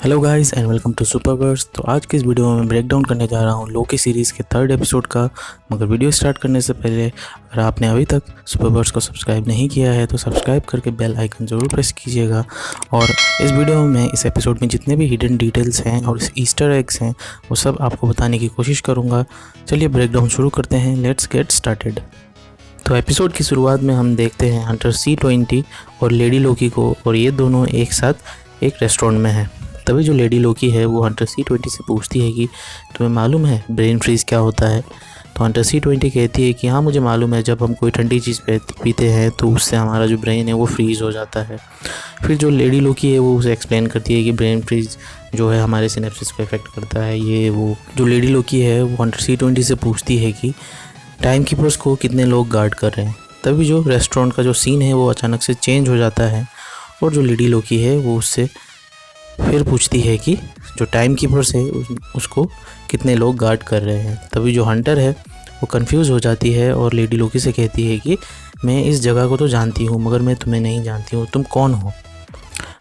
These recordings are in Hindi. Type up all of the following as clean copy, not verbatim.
Hello guys and welcome to Superverse. तो आज के इस वीडियो में मैं ब्रेक डाउन करने जा रहा हूँ लोकी सीरीज़ के 3rd एपिसोड का। मगर वीडियो स्टार्ट करने से पहले अगर आपने अभी तक सुपरवर्स को सब्सक्राइब नहीं किया है तो सब्सक्राइब करके बेल आइकन ज़रूर प्रेस कीजिएगा। और इस वीडियो में इस एपिसोड में जितने भी हिडन डिटेल्स हैं और ईस्टर एग्स हैं वो सब आपको बताने की कोशिश करूँगा। चलिए ब्रेक डाउन शुरू करते हैं, लेट्स गेट स्टार्टेड। तो एपिसोड की शुरुआत में हम देखते हैं हंटर C20 और लेडी लोकी को, और ये दोनों एक साथ एक रेस्टोरेंट में हैं। तभी जो लेडी लोकी है वो हंटर C20 से पूछती है कि तुम्हें मालूम है ब्रेन फ्रीज क्या होता है। तो हंटर C20 कहती है कि हाँ मुझे मालूम है, जब हम कोई ठंडी चीज़ पीते हैं तो उससे हमारा जो ब्रेन है वो फ्रीज़ हो जाता है। फिर जो लेडी लोकी है वो उसे एक्सप्लेन करती है कि ब्रेन फ्रीज जो है हमारे सिनेप्सिस को इफेक्ट करता है। ये वो जो लेडी लोकी है वो हंटर C20 से पूछती है कि टाइम कीपर्स को कितने लोग गार्ड कर रहे हैं। तभी जो रेस्टोरेंट का जो सीन है वो अचानक से चेंज हो जाता है और जो लेडी लोकी है वो उससे फिर पूछती है कि जो टाइम कीपर्स है उसको कितने लोग गार्ड कर रहे हैं। तभी जो हंटर है वो कंफ्यूज हो जाती है और लेडी लोकी से कहती है कि मैं इस जगह को तो जानती हूँ मगर मैं तुम्हें नहीं जानती हूँ, तुम कौन हो।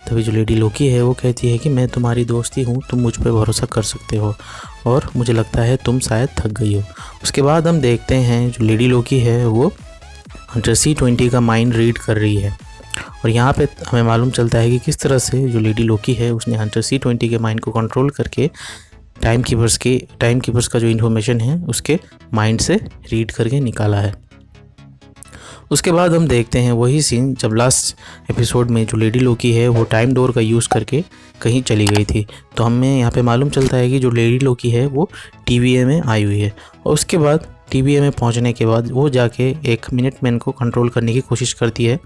तभी जो लेडी लोकी है वो कहती है कि मैं तुम्हारी दोस्ती हूँ, तुम मुझ पर भरोसा कर सकते हो और मुझे लगता है तुम शायद थक गई हो। उसके बाद हम देखते हैं जो लेडी लोकी है वो हंटर C20 का माइंड रीड कर रही है। और यहाँ पे हमें मालूम चलता है कि किस तरह से जो लेडी लोकी है उसने हंटर C20 के माइंड को कंट्रोल करके टाइम कीपर्स का जो इन्फॉर्मेशन है उसके माइंड से रीड करके निकाला है। उसके बाद हम देखते हैं वही सीन जब लास्ट एपिसोड में जो लेडी लोकी है वो टाइम डोर का यूज़ करके कहीं चली गई थी। तो हमें यहाँ पे मालूम चलता है कि जो लेडी लोकी है वो TVA में आई हुई है। और उसके बाद TVA में पहुँचने के बाद वो जाके एक मिनटमैन को कंट्रोल करने की कोशिश करती है,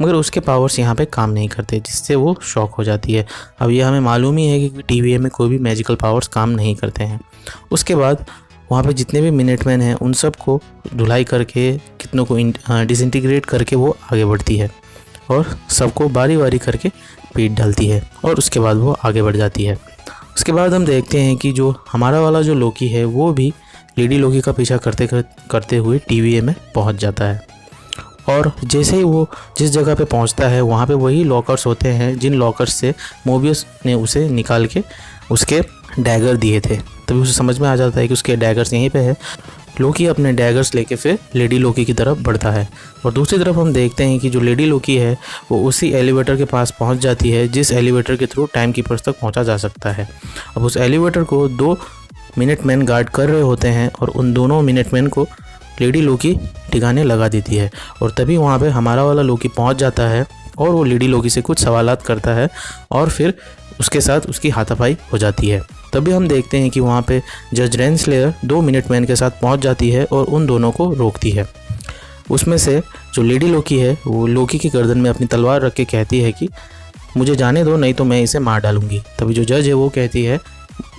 मगर उसके पावर्स यहाँ पे काम नहीं करते, जिससे वो शॉक हो जाती है। अब ये हमें मालूम ही है कि TVA में कोई भी मैजिकल पावर्स काम नहीं करते हैं। उसके बाद वहाँ पे जितने भी मिनटमैन हैं उन सब को धुलाई करके कितनों को डिसइंटीग्रेट करके वो आगे बढ़ती है और सबको बारी बारी करके पीट डालती है और उसके बाद वो आगे बढ़ जाती है। उसके बाद हम देखते हैं कि जो हमारा वाला जो लोकी है वो भी लेडी लोकी का पीछा करते हुए TVA में पहुंच जाता है। और जैसे ही वो जिस जगह पे पहुंचता है वहाँ पे वही लॉकर्स होते हैं जिन लॉकर्स से मोबियस ने उसे निकाल के उसके डैगर दिए थे। तभी उसे समझ में आ जाता है कि उसके डैगर्स यहीं पे है। लोकी अपने डैगर्स लेके फिर लेडी लोकी की तरफ बढ़ता है। और दूसरी तरफ हम देखते हैं कि जो लेडी लोकी है वो उसी एलिवेटर के पास पहुंच जाती है जिस एलिवेटर के थ्रू टाइम कीपर्स तक पहुंचा जा सकता है। अब उस एलिवेटर को 2 मिनटमैन गार्ड कर रहे होते हैं और उन दोनों मिनटमैन को लेडी लोकी ठिकाने लगा देती है। और तभी वहाँ पे हमारा वाला लोकी पहुँच जाता है और वो लेडी लोकी से कुछ सवालात करता है और फिर उसके साथ उसकी हाथापाई हो जाती है। तभी हम देखते हैं कि वहाँ पे जज रेंसलेयर 2 मिनटमैन के साथ पहुँच जाती है और उन दोनों को रोकती है। उसमें से जो लेडी लोकी है वो लोकी की गर्दन में अपनी तलवार रख के कहती है कि मुझे जाने दो, नहीं तो मैं इसे मार डालूंगी। तभी जो जज है वो कहती है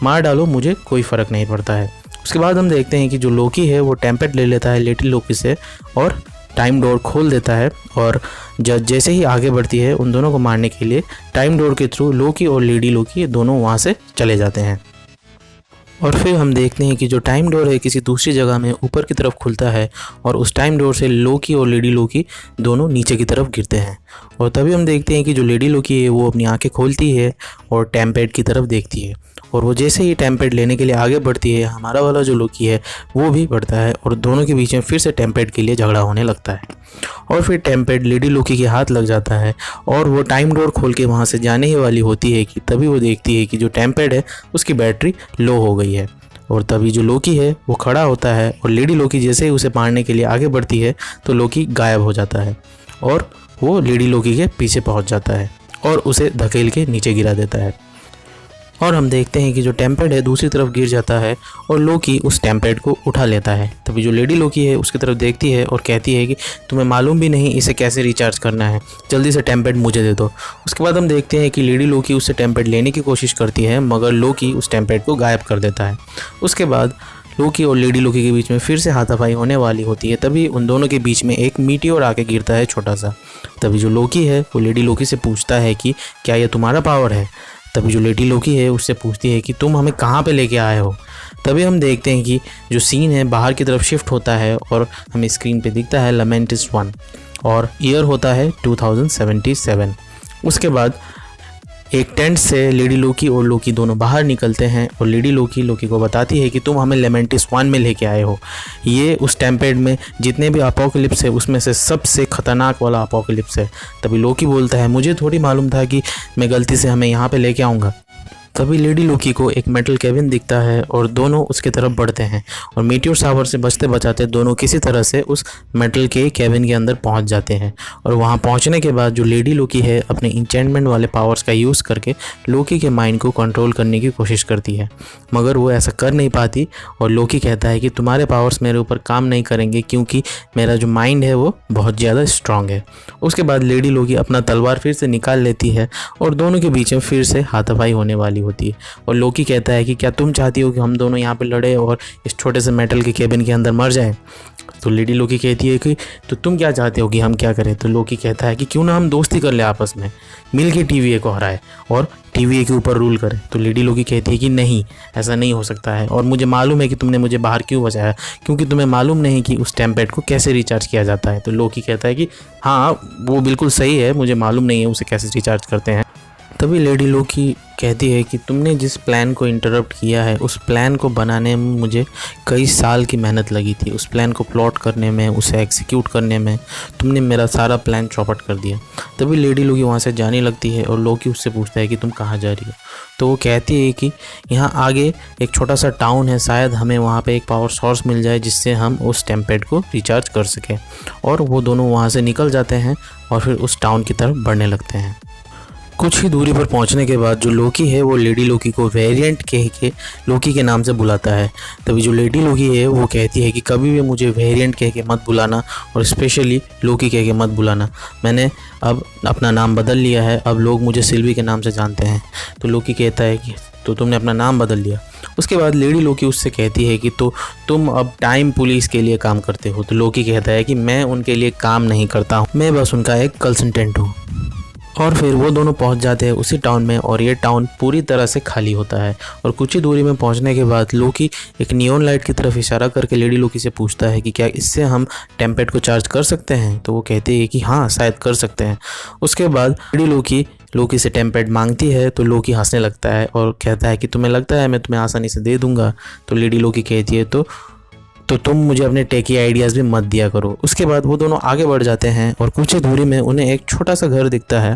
मार डालो, मुझे कोई फ़र्क नहीं पड़ता है। उसके बाद हम देखते हैं कि जो लोकी है वो टेम्पेट ले लेता है लेडी लोकी से और टाइम डोर खोल देता है। और जज जैसे ही आगे बढ़ती है उन दोनों को मारने के लिए टाइम डोर के थ्रू लोकी और लेडी लोकी दोनों वहाँ से चले जाते हैं। और फिर हम देखते हैं कि जो टाइम डोर है किसी दूसरी जगह में ऊपर की तरफ खुलता है और उस टाइम डोर से लोकी और लेडी लोकी दोनों नीचे की तरफ गिरते हैं। और तभी हम देखते हैं कि जो लेडी लोकी है वो अपनी आंखें खोलती है और टेम्पेट की तरफ देखती है। और वो जैसे ही टेम्पेट लेने के लिए आगे बढ़ती है हमारा वाला जो लोकी है वो भी बढ़ता है और दोनों के बीच में फिर से टेम्पेट के लिए झगड़ा होने लगता है। और फिर टेम्पेट लेडी लोकी के हाथ लग जाता है और वो टाइम डोर खोल के वहाँ से जाने ही वाली होती है कि तभी वो देखती है कि जो टेम्पेट है उसकी बैटरी लो हो गई है। और तभी जो लोकी है वो खड़ा होता है और लेडी लोकी जैसे ही उसे मारने के लिए आगे बढ़ती है तो लोकी गायब हो जाता है और वो लेडी लोकी के पीछे पहुंच जाता है और उसे धकेल के नीचे गिरा देता है। और हम देखते हैं कि जो टेम्पेट है दूसरी तरफ गिर जाता है और लोकी उस टेम्पेट को उठा लेता है। तभी जो लेडी लोकी है उसकी तरफ देखती है और कहती है कि तुम्हें मालूम भी नहीं इसे कैसे रिचार्ज करना है, जल्दी से टेम्पेट मुझे दे दो। उसके बाद हम देखते हैं कि लेडी लोकी उससे टेम्पेट लेने की कोशिश करती है मगर लोकी उस टेम्पेट को गायब कर देता है। उसके बाद लोकी और लेडी लोकी के बीच में फिर से हाथापाई होने वाली होती है। तभी उन दोनों के बीच में एक मीटियोर आके गिरता है छोटा सा। तभी जो लोकी है वो लेडी लोकी से पूछता है कि क्या ये तुम्हारा पावर है। तभी जो लेडी लोकी है उससे पूछती है कि तुम हमें कहाँ पे लेके आए हो। तभी हम देखते हैं कि जो सीन है बाहर की तरफ शिफ्ट होता है और हमें स्क्रीन पे दिखता है लमेंटिस 1 और ईयर होता है 2077। उसके बाद एक टेंट से लेडी लोकी और लोकी दोनों बाहर निकलते हैं और लेडी लोकी को बताती है कि तुम हमें लेमेंटिस 1 में लेके आए हो। ये उस टेम्पेड में जितने भी अपोकलिप्स है उसमें से सबसे खतरनाक वाला अपोकलिप्स है। तभी लोकी बोलता है मुझे थोड़ी मालूम था कि मैं गलती से हमें यहाँ पे लेके आऊँगा। तभी लेडी लोकी को एक मेटल केबिन दिखता है और दोनों उसके तरफ बढ़ते हैं और मीटियोर शावर से बचते बचाते दोनों किसी तरह से उस मेटल के केबिन के अंदर पहुंच जाते हैं। और वहां पहुंचने के बाद जो लेडी लोकी है अपने इंचेंटमेंट वाले पावर्स का यूज़ करके लोकी के माइंड को कंट्रोल करने की कोशिश करती है, मगर वो ऐसा कर नहीं पाती। और लोकी कहता है कि तुम्हारे पावर्स मेरे ऊपर काम नहीं करेंगे क्योंकि मेरा जो माइंड है वो बहुत ज़्यादा स्ट्रांग है। उसके बाद लेडी लोकी अपना तलवार फिर से निकाल लेती है और दोनों के बीच में फिर से हाथापाई होने वाली होती है। और लोकी कहता है कि क्या तुम चाहती हो कि हम दोनों यहाँ पे लड़े और इस छोटे से मेटल के केबिन के अंदर मर जाएं? तो लेडी लोकी कहती है कि तो तुम क्या चाहते हो कि हम क्या करें? तो लोकी कहता है कि क्यों ना हम दोस्ती कर ले आपस में, मिल के TVA को हराए और TVA के ऊपर रूल करें। तो लेडी लोकी कहती है कि नहीं, ऐसा नहीं हो सकता है और मुझे मालूम है कि तुमने मुझे बाहर क्यों बचाया, क्योंकि तुम्हें मालूम नहीं कि उस टेम्पेड को कैसे रिचार्ज किया जाता है। तो लोकी कहता है कि हाँ वो बिल्कुल सही है, मुझे मालूम नहीं है उसे कैसे रिचार्ज करते हैं। तभी लेडी लोकी कहती है कि तुमने जिस प्लान को इंटरप्ट किया है उस प्लान को बनाने में मुझे कई साल की मेहनत लगी थी। उस प्लान को प्लॉट करने में, उसे एग्जीक्यूट करने में तुमने मेरा सारा प्लान चौपट कर दिया। तभी लेडी लोकी वहाँ से जाने लगती है और लोकी उससे पूछता है कि तुम कहाँ जा रही हो? तो वो कहती है कि यहाँ आगे एक छोटा सा टाउन है, शायद हमें वहाँ पे एक पावर सोर्स मिल जाए जिससे हम उस टेम्पेड को रिचार्ज कर सकें। और वो दोनों वहाँ से निकल जाते हैं और फिर उस टाउन की तरफ बढ़ने लगते हैं। कुछ ही दूरी पर पहुंचने के बाद जो लोकी है वो लेडी लोकी को वेरिएंट कह के लोकी के नाम से बुलाता है। तभी जो लेडी लोकी है वो कहती है कि कभी भी मुझे वेरिएंट कह के मत बुलाना और स्पेशली लोकी कह के मत बुलाना, मैंने अब अपना नाम बदल लिया है, अब लोग मुझे सिल्वी के नाम से जानते हैं। तो लोकी कहता है कि तो तुमने अपना नाम बदल लिया। उसके बाद लेडी लोकी उससे कहती है कि तो तुम अब टाइम पुलिस के लिए काम करते हो। तो लोकी कहता है कि मैं उनके लिए काम नहीं करता हूँ, मैं बस उनका एक कंसल्टेंट हूँ। और फिर वो दोनों पहुंच जाते हैं उसी टाउन में और ये टाउन पूरी तरह से खाली होता है। और कुछ ही दूरी में पहुंचने के बाद लोकी एक नियॉन लाइट की तरफ इशारा करके लेडी लोकी से पूछता है कि क्या इससे हम टेम्पेड को चार्ज कर सकते हैं? तो वो कहती है कि हाँ शायद कर सकते हैं। उसके बाद लेडी लोकी से टेम्पेड मांगती है तो लोकी हंसने लगता है और कहता है कि तुम्हें लगता है मैं तुम्हें आसानी से दे दूंगा? तो लेडी लोकी कहती है तो तुम मुझे अपने टेकी आइडियाज़ भी मत दिया करो। उसके बाद वो दोनों आगे बढ़ जाते हैं और कुछ ही दूरी में उन्हें एक छोटा सा घर दिखता है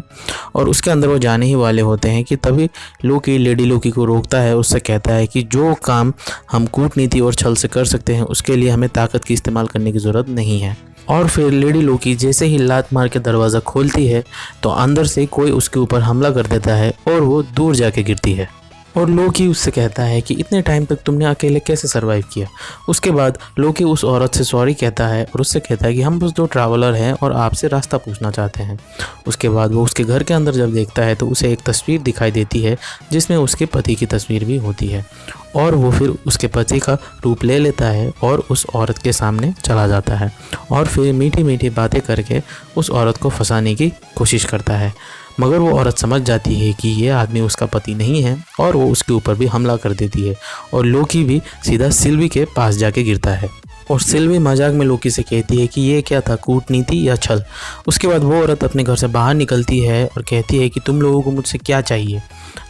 और उसके अंदर वो जाने ही वाले होते हैं कि तभी लोकी लेडी लोकी को रोकता है, उससे कहता है कि जो काम हम कूटनीति और छल से कर सकते हैं उसके लिए हमें ताकत की इस्तेमाल करने की ज़रूरत नहीं है। और फिर लेडी लोकी जैसे ही लात मार के दरवाज़ा खोलती है तो अंदर से कोई उसके ऊपर हमला कर देता है और वो दूर जाके गिरती है। और लोकी उससे कहता है कि इतने टाइम तक तुमने अकेले कैसे सरवाइव किया। उसके बाद लोकी उस औरत से सॉरी कहता है और उससे कहता है कि हम बस 2 ट्रैवलर हैं और आपसे रास्ता पूछना चाहते हैं। उसके बाद वो उसके घर के अंदर जब देखता है तो उसे एक तस्वीर दिखाई देती है जिसमें उसके पति की तस्वीर भी होती है और वो फिर उसके पति का रूप ले लेता है और उस औरत के सामने चला जाता है और फिर मीठी मीठी बातें करके उस औरत को फंसाने की कोशिश करता है। मगर वो औरत समझ जाती है कि ये आदमी उसका पति नहीं है और वो उसके ऊपर भी हमला कर देती है और लोकी भी सीधा सिल्वी के पास जाके गिरता है और सिल्वी मजाक में लोकी से कहती है कि ये क्या था, कूटनीति या छल। उसके बाद वो औरत अपने घर से बाहर निकलती है और कहती है कि तुम लोगों को मुझसे क्या चाहिए।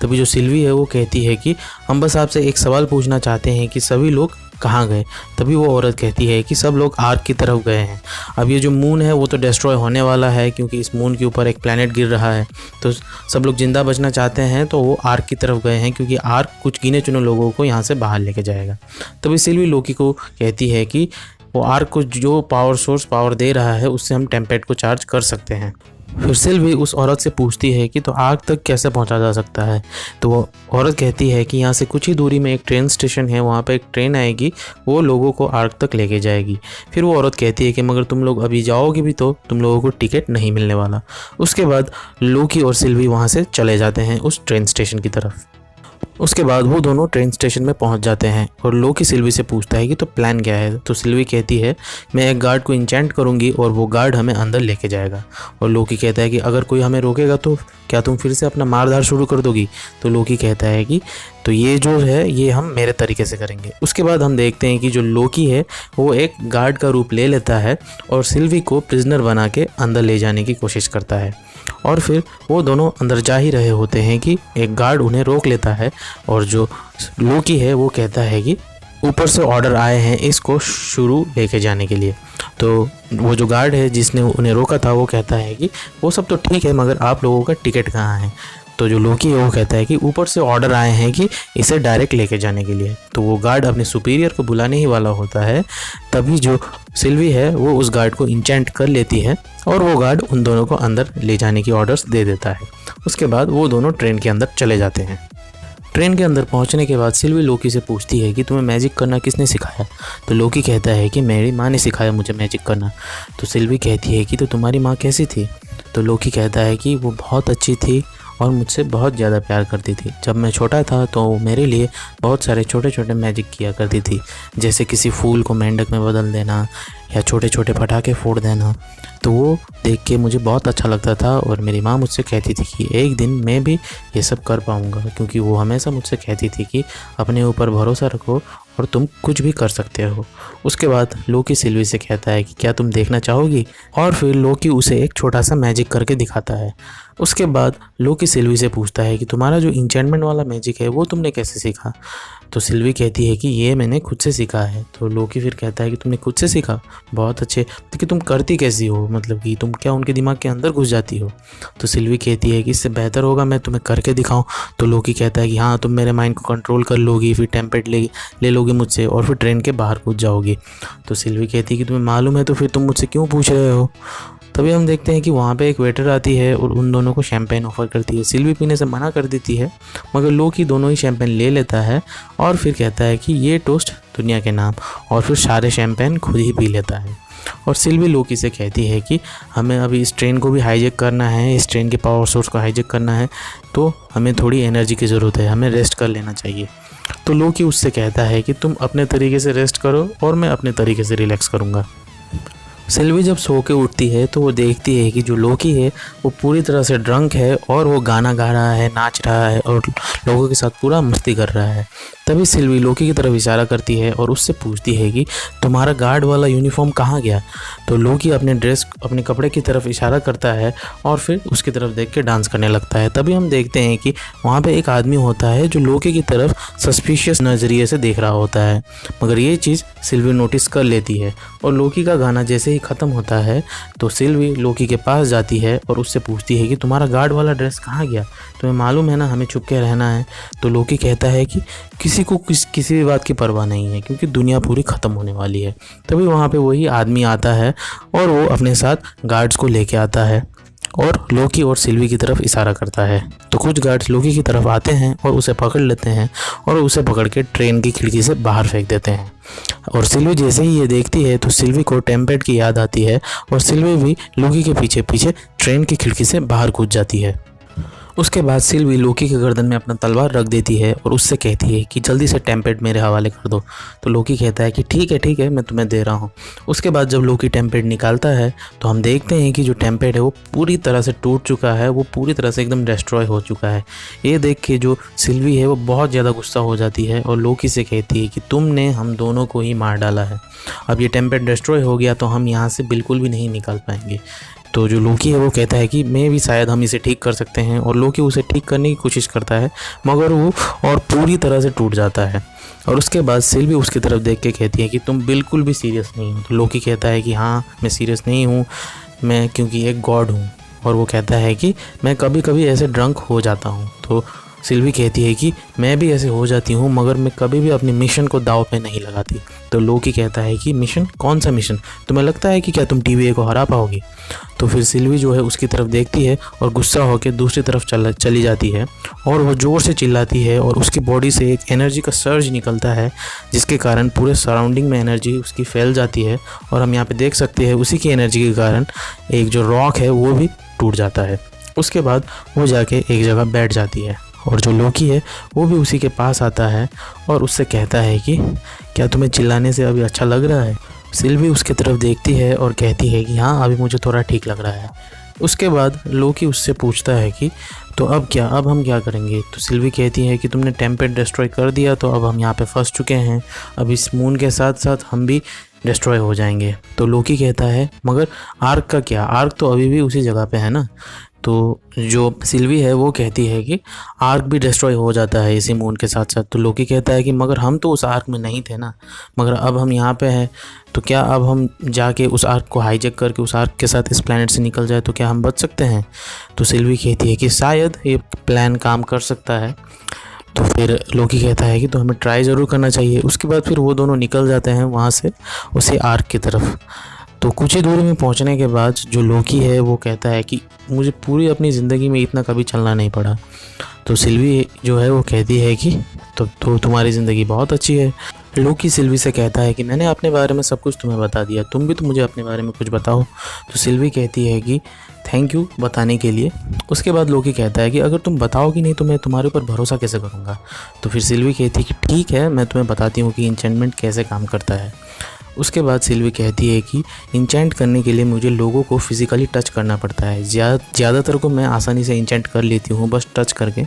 तभी जो सिल्वी है वो कहती है कि हम बस आपसे एक सवाल पूछना चाहते हैं कि सभी लोग कहाँ गए। तभी वो औरत कहती है कि सब लोग आर्क की तरफ गए हैं। अब ये जो मून है वो तो डिस्ट्रॉय होने वाला है क्योंकि इस मून के ऊपर एक प्लैनेट गिर रहा है, तो सब लोग जिंदा बचना चाहते हैं तो वो आर्क की तरफ गए हैं क्योंकि आर्क कुछ गिने चुने लोगों को यहाँ से बाहर लेके जाएगा। तभी सिल्वी लोकी को कहती है कि वो आर्क को जो पावर सोर्स पावर दे रहा है उससे हम टेम्पेड को चार्ज कर सकते हैं। फिर सिल्वी उस औरत से पूछती है कि तो आर्क तक कैसे पहुंचा जा सकता है। तो वो औरत कहती है कि यहाँ से कुछ ही दूरी में एक ट्रेन स्टेशन है, वहाँ पे एक ट्रेन आएगी, वो लोगों को आर्क तक लेके जाएगी। फिर वो औरत कहती है कि मगर तुम लोग अभी जाओगे भी तो तुम लोगों को टिकट नहीं मिलने वाला। उसके बाद लोकी और सिल्वी वहाँ से चले जाते हैं उस ट्रेन स्टेशन की तरफ। उसके बाद वो दोनों ट्रेन स्टेशन में पहुंच जाते हैं और लोकी सिल्वी से पूछता है कि तो प्लान क्या है। तो सिल्वी कहती है मैं एक गार्ड को इंचेंट करूंगी और वो गार्ड हमें अंदर लेके जाएगा। और लोकी कहता है कि अगर कोई हमें रोकेगा तो क्या तुम फिर से अपना मारधार शुरू कर दोगी। तो लोकी कहता है कि तो ये जो है ये हम मेरे तरीके से करेंगे। उसके बाद हम देखते हैं कि जो लोकी है वो एक गार्ड का रूप ले लेता है और सिल्वी को प्रिजनर बना के अंदर ले जाने की कोशिश करता है। और फिर वो दोनों अंदर जा ही रहे होते हैं कि एक गार्ड उन्हें रोक लेता है और जो लोकी है वो कहता है कि ऊपर से ऑर्डर आए हैं इसको शुरू लेके जाने के लिए। तो वो जो गार्ड है जिसने उन्हें रोका था वो कहता है कि वो सब तो ठीक है मगर आप लोगों का टिकट कहाँ है। तो जो लोकी है वो कहता है कि ऊपर से ऑर्डर आए हैं कि इसे डायरेक्ट लेके जाने के लिए। तो वो गार्ड अपने सुपीरियर को बुलाने ही वाला होता है, तभी जो सिल्वी है वो उस गार्ड को इंचेंट कर लेती है और वो गार्ड उन दोनों को अंदर ले जाने की ऑर्डर्स दे देता है। उसके बाद वो दोनों ट्रेन के अंदर चले जाते हैं। ट्रेन के अंदर पहुंचने के बाद सिल्वी लोकी से पूछती है कि तुम्हें मैजिक करना किसने सिखाया। तो लोकी कहता है कि मेरी माँ ने सिखाया मुझे मैजिक करना। तो सिल्वी कहती है कि तो तुम्हारी माँ कैसी थी। तो लोकी कहता है कि वो बहुत अच्छी थी और मुझसे बहुत ज़्यादा प्यार करती थी। जब मैं छोटा था तो वो मेरे लिए बहुत सारे छोटे छोटे मैजिक किया करती थी, जैसे किसी फूल को मेंढक में बदल देना या छोटे छोटे पटाखे फोड़ देना। तो वो देख के मुझे बहुत अच्छा लगता था और मेरी माँ मुझसे कहती थी कि एक दिन मैं भी ये सब कर पाऊँगा, क्योंकि वो हमेशा मुझसे कहती थी कि अपने ऊपर भरोसा रखो और तुम कुछ भी कर सकते हो। उसके बाद लोकी सिल्वी से कहता है कि क्या तुम देखना चाहोगी, और फिर लोकी उसे एक छोटा सा मैजिक करके दिखाता है। उसके बाद लोकी सिल्वी से पूछता है कि तुम्हारा जो इंचेंटमेंट वाला मैजिक है वो तुमने कैसे सीखा। तो सिल्वी कहती है कि ये मैंने खुद से सीखा है। तो लोकी फिर कहता है कि तुमने खुद से सीखा, बहुत अच्छे, तो कि तुम करती कैसी हो, मतलब कि तुम क्या उनके दिमाग के अंदर घुस जाती हो। तो सिल्वी कहती है कि इससे बेहतर होगा मैं तुम्हें करके दिखाऊं। तो लोकी कहता है कि हाँ तुम मेरे माइंड को कंट्रोल कर लोगी, फिर टेम्पलेट ले लोगी मुझसे और फिर ट्रेन के बाहर कूद जाओगी। तो सिल्वी कहती है कि तुम्हें मालूम है तो फिर तुम मुझसे क्यों पूछ रहे हो। तभी हम देखते हैं कि वहाँ पे एक वेटर आती है और उन दोनों को शैम्पेन ऑफ़र करती है। सिल्वी पीने से मना कर देती है मगर लोकी दोनों ही शैम्पेन ले लेता है और फिर कहता है कि ये टोस्ट दुनिया के नाम, और फिर सारे शैम्पेन खुद ही पी लेता है। और सिल्वी लोकी से कहती है कि हमें अभी इस ट्रेन को भी हाईजैक करना है, इस ट्रेन के पावर सोर्स को हाईजैक करना है, तो हमें थोड़ी एनर्जी की ज़रूरत है, हमें रेस्ट कर लेना चाहिए। तो लोकी उससे कहता है कि तुम अपने तरीके से रेस्ट करो और मैं अपने तरीके से रिलैक्स करूँगा। सिल्वी जब सो के उठती है तो वो देखती है कि जो लोकी है वो पूरी तरह से ड्रंक है और वो गाना गा रहा है, नाच रहा है और लोगों के साथ पूरा मस्ती कर रहा है। तभी सिल्वी लोकी की तरफ इशारा करती है और उससे पूछती है कि तुम्हारा गार्ड वाला यूनिफॉर्म कहाँ गया। तो लोकी अपने कपड़े की तरफ इशारा करता है और फिर उसकी तरफ देख के डांस करने लगता है। तभी हम देखते हैं कि वहाँ पे एक आदमी होता है जो लोकी की तरफ सस्पिशियस नज़रिए से देख रहा होता है, मगर ये चीज़ सिल्वी नोटिस कर लेती है। और लोकी का गाना जैसे ही ख़त्म होता है तो सिल्वी लोकी के पास जाती है और उससे पूछती है कि तुम्हारा गार्ड वाला ड्रेस कहाँ गया, तुम्हें मालूम है ना हमें छुप के रहना है। तो लोकी कहता है कि किसी को किसी भी बात की परवाह नहीं है क्योंकि दुनिया पूरी ख़त्म होने वाली है। तभी वहाँ पे वही आदमी आता है और वो अपने साथ गार्ड्स को लेके आता है और लोकी और सिल्वी की तरफ इशारा करता है। तो कुछ गार्ड्स लोकी की तरफ आते हैं और उसे पकड़ लेते हैं और उसे पकड़ के ट्रेन की खिड़की से बाहर फेंक देते हैं। और सिल्वी जैसे ही ये देखती है तो सिल्वी को टेम्पलेट की याद आती है और सिल्वी भी लोकी के पीछे पीछे ट्रेन की खिड़की से बाहर कूद जाती है। उसके बाद सिल्वी लोकी के गर्दन में अपना तलवार रख देती है और उससे कहती है कि जल्दी से टेम्पलेट मेरे हवाले कर दो। तो लोकी कहता है कि ठीक है मैं तुम्हें दे रहा हूँ। उसके बाद जब लोकी टेम्पलेट निकालता है तो हम देखते हैं कि जो टेम्पलेट है वो पूरी तरह से टूट चुका है, वो पूरी तरह से एकदम डिस्ट्रॉय हो चुका है। ये देख के जो सिल्वी है वो बहुत ज़्यादा गुस्सा हो जाती है और लोकी से कहती है कि तुमने हम दोनों को ही मार डाला है, अब ये टेम्पलेट डिस्ट्रॉय हो गया तो हम यहाँ से बिल्कुल भी नहीं निकल पाएंगे। तो जो लोकी है वो कहता है कि मैं भी शायद हम इसे ठीक कर सकते हैं और लोकी उसे ठीक करने की कोशिश करता है मगर वो और पूरी तरह से टूट जाता है। और उसके बाद सिल्वी उसकी तरफ देख के कहती है कि तुम बिल्कुल भी सीरियस नहीं हो। तो लोकी कहता है कि हाँ मैं सीरियस नहीं हूँ, मैं क्योंकि एक गॉड हूँ। और वो कहता है कि मैं कभी कभी ऐसे ड्रंक हो जाता हूँ। तो सिल्वी कहती है कि मैं भी ऐसे हो जाती हूँ मगर मैं कभी भी अपनी मिशन को दाव पे नहीं लगाती। तो लोकी कहता है कि मिशन, कौन सा मिशन, तुम्हें लगता है कि क्या तुम TVA को हरा पाओगी। तो फिर सिल्वी जो है उसकी तरफ देखती है और गुस्सा होकर दूसरी तरफ चली जाती है और वो ज़ोर से चिल्लाती है और उसकी बॉडी से एक एनर्जी का सर्ज निकलता है जिसके कारण पूरे सराउंडिंग में एनर्जी उसकी फैल जाती है। और हम यहाँ पे देख सकते हैं उसी की एनर्जी के कारण एक जो रॉक है वो भी टूट जाता है। उसके बाद वो जाके एक जगह बैठ जाती है और जो लोकी है वो भी उसी के पास आता है और उससे कहता है कि क्या तुम्हें चिल्लाने से अभी अच्छा लग रहा है। सिल्वी उसकी तरफ देखती है और कहती है कि हाँ अभी मुझे थोड़ा ठीक लग रहा है। उसके बाद लोकी उससे पूछता है कि तो अब हम क्या करेंगे। तो सिल्वी कहती है कि तुमने टेम्पलेट डिस्ट्रॉय कर दिया तो अब हम यहाँ पे फंस चुके हैं, अब इस मून के साथ साथ हम भी डिस्ट्रॉय हो जाएंगे। तो लोकी कहता है मगर आर्क का क्या, आर्क तो अभी भी उसी जगह पे है ना। तो जो सिल्वी है वो कहती है कि आर्क भी डिस्ट्रॉय हो जाता है इसी मून के साथ साथ। तो लोकी कहता है कि मगर हम तो उस आर्क में नहीं थे ना, मगर अब हम यहाँ पे हैं, तो क्या अब हम जाके उस आर्क को हाईजैक करके उस आर्क के साथ इस प्लैनेट से निकल जाए तो क्या हम बच सकते हैं। तो सिल्वी कहती है कि शायद ये प्लान काम कर सकता है। तो फिर लोकी कहता है कि तो हमें ट्राई ज़रूर करना चाहिए। उसके बाद फिर वो दोनों निकल जाते हैं वहाँ से उसी आर्क की तरफ। तो कुछ ही दूरी में पहुंचने के बाद जो लोकी है वो कहता है कि मुझे पूरी अपनी ज़िंदगी में इतना कभी चलना नहीं पड़ा। तो सिल्वी जो है वो कहती है कि तो तुम्हारी ज़िंदगी बहुत अच्छी है। लोकी सिल्वी से कहता है कि मैंने अपने बारे में सब कुछ तुम्हें बता दिया, तुम भी तो मुझे अपने बारे में कुछ बताओ। तो सिल्वी कहती है कि थैंक यू बताने के लिए। उसके बाद लोकी कहता है कि अगर तुम बताओगी नहीं तो मैं तुम्हारे ऊपर भरोसा कैसे करूँगा। तो फिर सिल्वी कहती है कि ठीक है, मैं तुम्हें बताती हूँ कि इंचेंटमेंट कैसे काम करता है। उसके बाद सिल्वी कहती है कि इंचेंट करने के लिए मुझे लोगों को फिज़िकली टच करना पड़ता है। ज़्यादातर को मैं आसानी से इंचेंट कर लेती हूँ बस टच करके,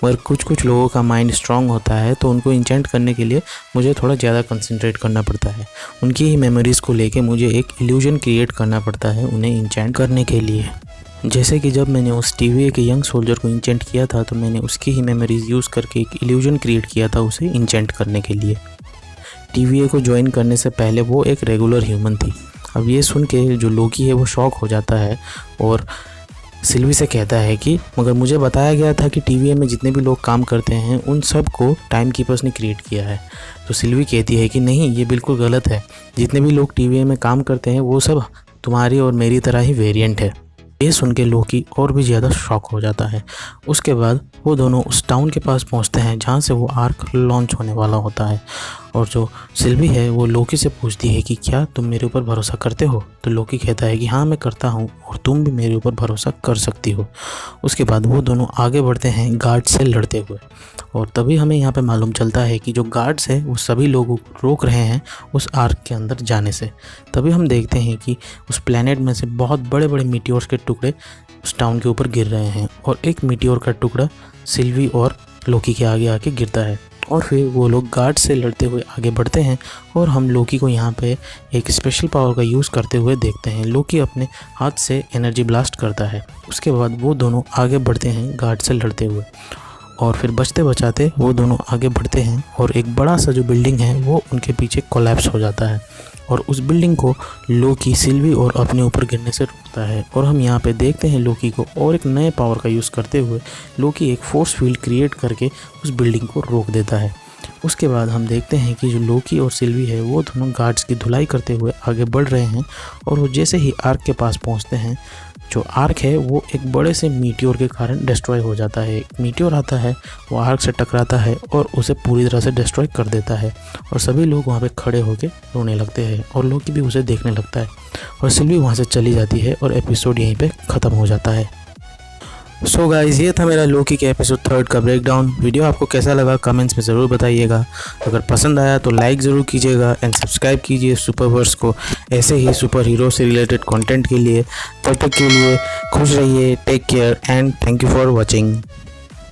मगर कुछ लोगों का माइंड स्ट्रांग होता है तो उनको इंचेंट करने के लिए मुझे थोड़ा ज़्यादा कंसंट्रेट करना पड़ता है। उनकी ही मेमोरीज़ को लेके मुझे एक इल्यूजन क्रिएट करना पड़ता है उन्हें इंचेंट करने के लिए। जैसे कि जब मैंने उस TVA के यंग सोल्जर को इंचेंट किया था तो मैंने उसकी ही मेमोरीज़ यूज़ करके एक इल्यूजन क्रिएट किया था उसे इंचेंट करने के लिए। TVA को ज्वाइन करने से पहले वो एक रेगुलर ह्यूमन थी। अब ये सुन के जो लोकी है वो शॉक हो जाता है और सिल्वी से कहता है कि मगर मुझे बताया गया था कि TVA में जितने भी लोग काम करते हैं उन सब को टाइम कीपर्स ने क्रिएट किया है। तो सिल्वी कहती है कि नहीं, ये बिल्कुल गलत है। जितने भी लोग TVA में काम करते हैं वो सब तुम्हारी और मेरी तरह ही वेरिएंट है। ये सुन के लोकी और भी ज़्यादा शॉक हो जाता है। उसके बाद वो दोनों उस टाउन के पास पहुंचते हैं जहां से वो आर्क लॉन्च होने वाला होता है। और जो सिल्वी है वो लोकी से पूछती है कि क्या तुम मेरे ऊपर भरोसा करते हो। तो लोकी कहता है कि हाँ मैं करता हूँ और तुम भी मेरे ऊपर भरोसा कर सकती हो। उसके बाद वो दोनों आगे बढ़ते हैं गार्ड से लड़ते हुए। और तभी हमें यहाँ पे मालूम चलता है कि जो गार्ड्स हैं वो सभी लोगों को रोक रहे हैं उस आर्क के अंदर जाने से। तभी हम देखते हैं कि उस प्लैनेट में से बहुत बड़े बड़े मीटियोर्स के टुकड़े उस टाउन के ऊपर गिर रहे हैं और एक मीटियोर का टुकड़ा सिल्वी और लोकी के आगे आके गिरता है। और फिर वो लोग गार्ड से लड़ते हुए आगे बढ़ते हैं और हम लोकी को यहाँ पे एक स्पेशल पावर का यूज़ करते हुए देखते हैं। लोकी अपने हाथ से एनर्जी ब्लास्ट करता है। उसके बाद वो दोनों आगे बढ़ते हैं गार्ड से लड़ते हुए और फिर बचते बचाते वो दोनों आगे बढ़ते हैं और एक बड़ा सा जो बिल्डिंग है वो उनके पीछे कोलैप्स हो जाता है और उस बिल्डिंग को लोकी सिल्वी और अपने ऊपर गिरने से रोकता है। और हम यहाँ पे देखते हैं लोकी को और एक नए पावर का यूज़ करते हुए लोकी एक फोर्स फील्ड क्रिएट करके उस बिल्डिंग को रोक देता है। उसके बाद हम देखते हैं कि जो लोकी और सिल्वी है वो दोनों गार्ड्स की धुलाई करते हुए आगे बढ़ रहे हैं और वो जैसे ही आर्क के पास पहुँचते हैं, जो आर्क है वो एक बड़े से मीटियोर के कारण डिस्ट्रॉय हो जाता है। एक मीटियोर आता है, वो आर्क से टकराता है और उसे पूरी तरह से डिस्ट्रॉय कर देता है और सभी लोग वहाँ पे खड़े होकर रोने लगते हैं और लोकी भी उसे देखने लगता है और सिल्वी वहाँ से चली जाती है और एपिसोड यहीं पे ख़त्म हो जाता है। सो गाइस, ये था मेरा लोकी के एपिसोड 3 का ब्रेकडाउन। वीडियो आपको कैसा लगा कमेंट्स में ज़रूर बताइएगा। अगर पसंद आया तो लाइक ज़रूर कीजिएगा एंड सब्सक्राइब कीजिए सुपरवर्स को ऐसे ही सुपर हीरो से रिलेटेड कंटेंट के लिए। तब तक के लिए खुश रहिए, take care and thank you for watching.